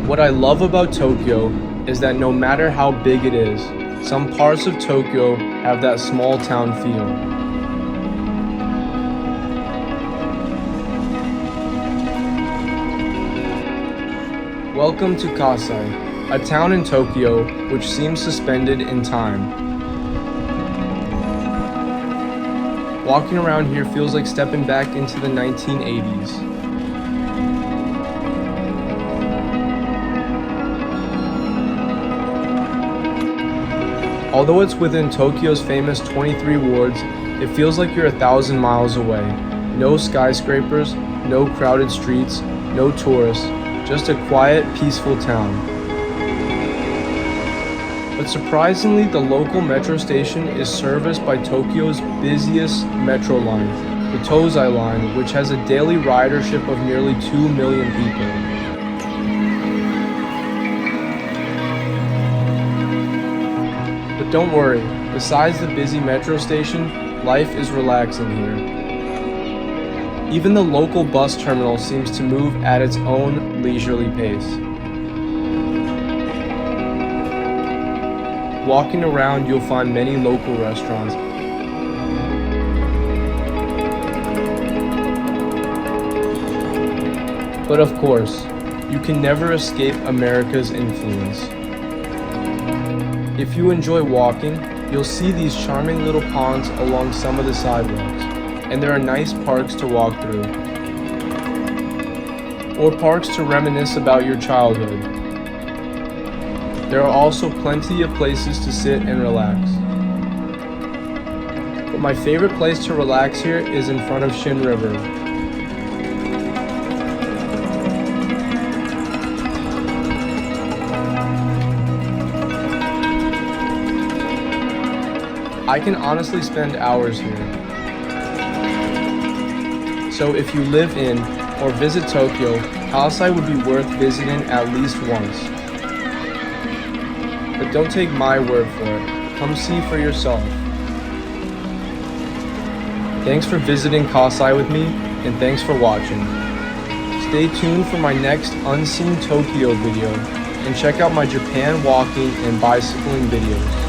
What I love about Tokyo is that no matter how big it is, some parts of Tokyo have that small town feel. Welcome to Kasai, a town in Tokyo which seems suspended in time. Walking around here feels like stepping back into the 1980s. Although it's within Tokyo's famous 23 wards, it feels like you're 1,000 miles away. No skyscrapers, no crowded streets, no tourists, just a quiet, peaceful town. But surprisingly, the local metro station is serviced by Tokyo's busiest metro line, the Kasai line, which has a daily ridership of nearly 2 million people. But don't worry, besides the busy metro station, life is relaxing here. Even the local bus terminal seems to move at its own leisurely pace. Walking around, you'll find many local restaurants. But of course, you can never escape America's influence. If you enjoy walking, you'll see these charming little ponds along some of the sidewalks, and there are nice parks to walk through. Or parks to reminisce about your childhood. There are also plenty of places to sit and relax. But my favorite place to relax here is in front of Shin River. I can honestly spend hours here. So if you live in or visit Tokyo, Kasai would be worth visiting at least once. But don't take my word for it. Come see for yourself. Thanks for visiting Kasai with me, and thanks for watching. Stay tuned for my next Unseen Tokyo video, and check out my Japan walking and bicycling videos.